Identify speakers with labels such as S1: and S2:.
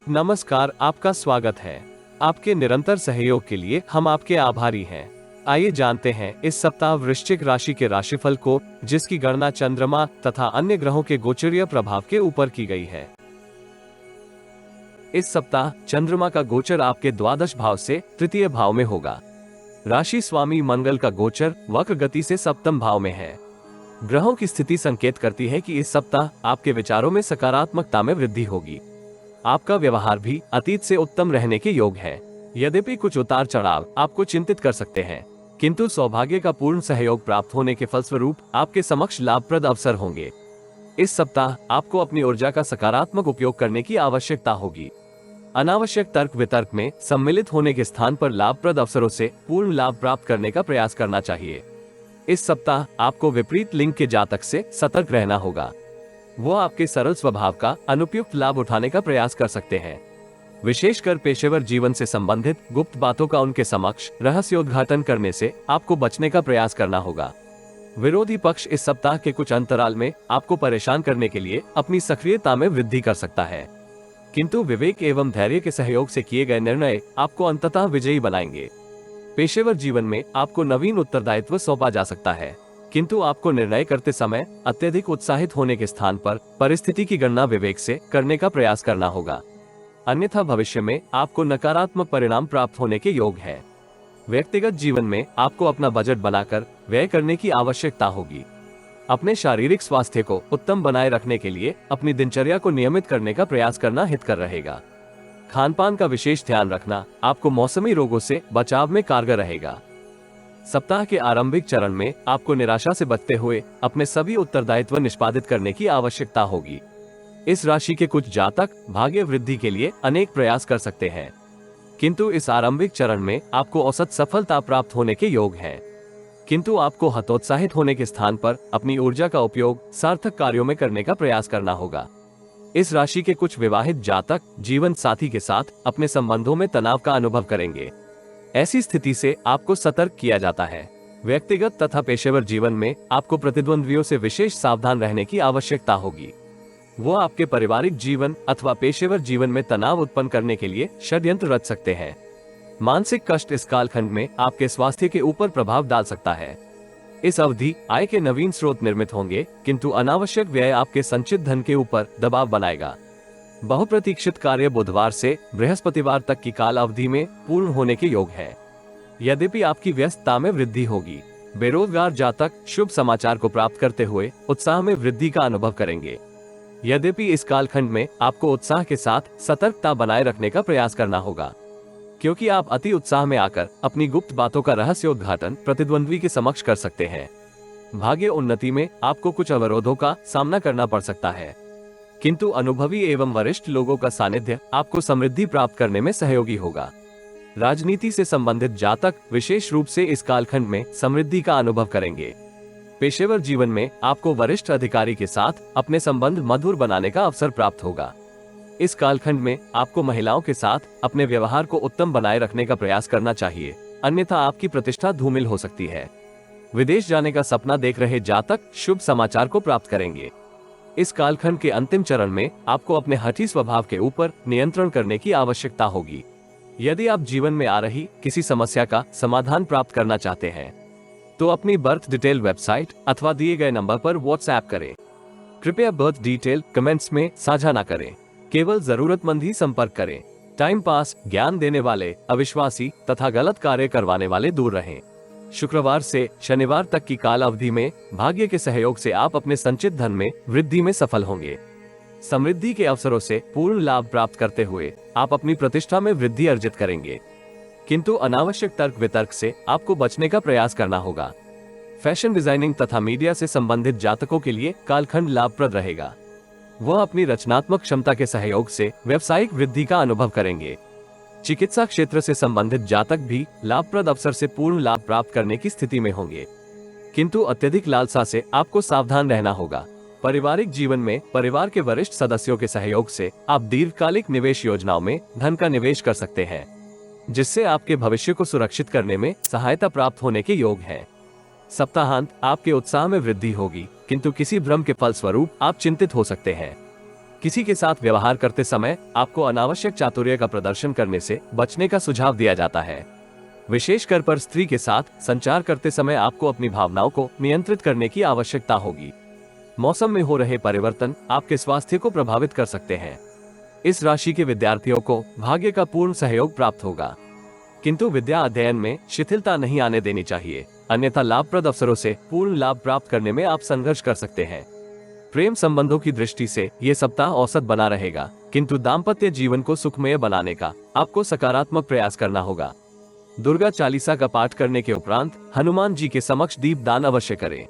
S1: नमस्कार, आपका स्वागत है। आपके निरंतर सहयोग के लिए हम आपके आभारी हैं। आइए जानते हैं इस सप्ताह वृश्चिक राशि के राशिफल को, जिसकी गणना चंद्रमा तथा अन्य ग्रहों के गोचरीय प्रभाव के ऊपर की गई है। इस सप्ताह चंद्रमा का गोचर आपके द्वादश भाव से तृतीय भाव में होगा। राशि स्वामी मंगल का गोचर वक्र गति से सप्तम भाव में है। ग्रहों की स्थिति संकेत करती है कि इस सप्ताह आपके विचारों में सकारात्मकता में वृद्धि होगी। आपका व्यवहार भी अतीत से उत्तम रहने के योग है। यद्यपि कुछ उतार चढ़ाव आपको चिंतित कर सकते हैं, किंतु सौभाग्य का पूर्ण सहयोग प्राप्त होने के फलस्वरूप आपके समक्ष लाभप्रद अवसर होंगे। इस सप्ताह आपको अपनी ऊर्जा का सकारात्मक उपयोग करने की आवश्यकता होगी। अनावश्यक तर्क वितर्क में सम्मिलित होने के स्थान पर लाभप्रद अवसरों से पूर्ण लाभ प्राप्त करने का प्रयास करना चाहिए। इस सप्ताह आपको विपरीत लिंग के जातक से सतर्क रहना होगा। वो आपके सरल स्वभाव का अनुपयुक्त लाभ उठाने का प्रयास कर सकते हैं। विशेषकर पेशेवर जीवन से संबंधित गुप्त बातों का उनके समक्ष रहस्योद्घाटन करने से आपको बचने का प्रयास करना होगा। विरोधी पक्ष इस सप्ताह के कुछ अंतराल में आपको परेशान करने के लिए अपनी सक्रियता में वृद्धि कर सकता है, किंतु विवेक एवं धैर्य के सहयोग से किए गए निर्णय आपको अंततः विजयी बनाएंगे। पेशेवर जीवन में आपको नवीन उत्तरदायित्व सौंपा जा सकता है, किंतु आपको निर्णय करते समय अत्यधिक उत्साहित होने के स्थान पर परिस्थिति की गणना विवेक से करने का प्रयास करना होगा, अन्यथा भविष्य में आपको नकारात्मक परिणाम प्राप्त होने के योग है। व्यक्तिगत जीवन में आपको अपना बजट बनाकर व्यय करने की आवश्यकता होगी। अपने शारीरिक स्वास्थ्य को उत्तम बनाए रखने के लिए अपनी दिनचर्या को नियमित करने का प्रयास करना हितकर रहेगा। खान पान का विशेष ध्यान रखना आपको मौसमी रोगों से बचाव में कारगर रहेगा। सप्ताह के आरंभिक चरण में आपको निराशा से बचते हुए अपने सभी उत्तरदायित्व निष्पादित करने की आवश्यकता होगी। इस राशि के कुछ जातक भाग्य वृद्धि के लिए अनेक प्रयास कर सकते हैं, किंतु इस आरंभिक चरण में आपको औसत सफलता प्राप्त होने के योग हैं। किंतु आपको हतोत्साहित होने के स्थान पर अपनी ऊर्जा का उपयोग सार्थक कार्यों में करने का प्रयास करना होगा। इस राशि के कुछ विवाहित जातक जीवन साथी के साथ अपने संबंधों में तनाव का अनुभव करेंगे। ऐसी स्थिति से आपको सतर्क किया जाता है। व्यक्तिगत तथा पेशेवर जीवन में आपको प्रतिद्वंद्वियों से विशेष सावधान रहने की आवश्यकता होगी। वो आपके पारिवारिक जीवन अथवा पेशेवर जीवन में तनाव उत्पन्न करने के लिए षड्यंत्र रच सकते हैं। मानसिक कष्ट इस कालखंड में आपके स्वास्थ्य के ऊपर प्रभाव डाल सकता है। इस अवधि आय के नवीन स्रोत निर्मित होंगे, किंतु अनावश्यक व्यय आपके संचित धन के ऊपर दबाव बनाएगा। बहुप्रतीक्षित कार्य बुधवार से बृहस्पतिवार तक की काल अवधि में पूर्ण होने के योग है। यद्यपि आपकी व्यस्तता में वृद्धि होगी। बेरोजगार जातक शुभ समाचार को प्राप्त करते हुए उत्साह में वृद्धि का अनुभव करेंगे। यद्यपि इस कालखंड में आपको उत्साह के साथ सतर्कता बनाए रखने का प्रयास करना होगा, क्योंकि आप अति उत्साह में आकर अपनी गुप्त बातों का रहस्योद्घाटन प्रतिद्वंद्वी के समक्ष कर सकते हैं। भाग्य उन्नति में आपको कुछ अवरोधों का सामना करना पड़ सकता है, किंतु अनुभवी एवं वरिष्ठ लोगों का सानिध्य आपको समृद्धि प्राप्त करने में सहयोगी होगा। राजनीति से संबंधित जातक विशेष रूप से इस कालखंड में समृद्धि का अनुभव करेंगे। पेशेवर जीवन में आपको वरिष्ठ अधिकारी के साथ अपने संबंध मधुर बनाने का अवसर प्राप्त होगा। इस कालखंड में आपको महिलाओं के साथ अपने व्यवहार को उत्तम बनाए रखने का प्रयास करना चाहिए, अन्यथा आपकी प्रतिष्ठा धूमिल हो सकती है। विदेश जाने का सपना देख रहे जातक शुभ समाचार को प्राप्त करेंगे। इस कालखंड के अंतिम चरण में आपको अपने हठी स्वभाव के ऊपर नियंत्रण करने की आवश्यकता होगी। यदि आप जीवन में आ रही किसी समस्या का समाधान प्राप्त करना चाहते हैं, तो अपनी बर्थ डिटेल वेबसाइट अथवा दिए गए नंबर पर व्हाट्सएप करें। कृपया बर्थ डिटेल कमेंट्स में साझा न करें, केवल जरूरतमंद ही संपर्क करें। टाइम पास, ज्ञान देने वाले, अविश्वासी तथा गलत कार्य करवाने वाले दूर रहें। शुक्रवार से शनिवार तक की काल अवधि में भाग्य के सहयोग से आप अपने संचित धन में वृद्धि में सफल होंगे। समृद्धि के अवसरों से पूर्ण लाभ प्राप्त करते हुए आप अपनी प्रतिष्ठा में वृद्धि अर्जित करेंगे, किंतु अनावश्यक तर्क वितर्क से आपको बचने का प्रयास करना होगा। फैशन डिजाइनिंग तथा मीडिया से संबंधित जातकों के लिए कालखंड लाभप्रद रहेगा। वह अपनी रचनात्मक क्षमता के सहयोग से व्यावसायिक वृद्धि का अनुभव करेंगे। चिकित्सा क्षेत्र से संबंधित जातक भी लाभप्रद अवसर से पूर्ण लाभ प्राप्त करने की स्थिति में होंगे, किंतु अत्यधिक लालसा से आपको सावधान रहना होगा। पारिवारिक जीवन में परिवार के वरिष्ठ सदस्यों के सहयोग से आप दीर्घकालिक निवेश योजनाओं में धन का निवेश कर सकते हैं, जिससे आपके भविष्य को सुरक्षित करने में सहायता प्राप्त होने के योग है। सप्ताहांत आपके उत्साह में वृद्धि होगी, किंतु किसी भ्रम के फलस्वरूप आप चिंतित हो सकते हैं। किसी के साथ व्यवहार करते समय आपको अनावश्यक चातुर्य का प्रदर्शन करने से बचने का सुझाव दिया जाता है। विशेषकर पर स्त्री के साथ संचार करते समय आपको अपनी भावनाओं को नियंत्रित करने की आवश्यकता होगी। मौसम में हो रहे परिवर्तन आपके स्वास्थ्य को प्रभावित कर सकते हैं। इस राशि के विद्यार्थियों को भाग्य का पूर्ण सहयोग प्राप्त होगा, किंतु विद्या अध्ययन में शिथिलता नहीं आने देनी चाहिए, अन्यथा लाभप्रद अवसरों से पूर्ण लाभ प्राप्त करने में आप संघर्ष कर सकते हैं। प्रेम संबंधों की दृष्टि से ये सप्ताह औसत बना रहेगा, किंतु दाम्पत्य जीवन को सुखमय बनाने का आपको सकारात्मक प्रयास करना होगा। दुर्गा चालीसा का पाठ करने के उपरांत हनुमान जी के समक्ष दीप दान अवश्य करें।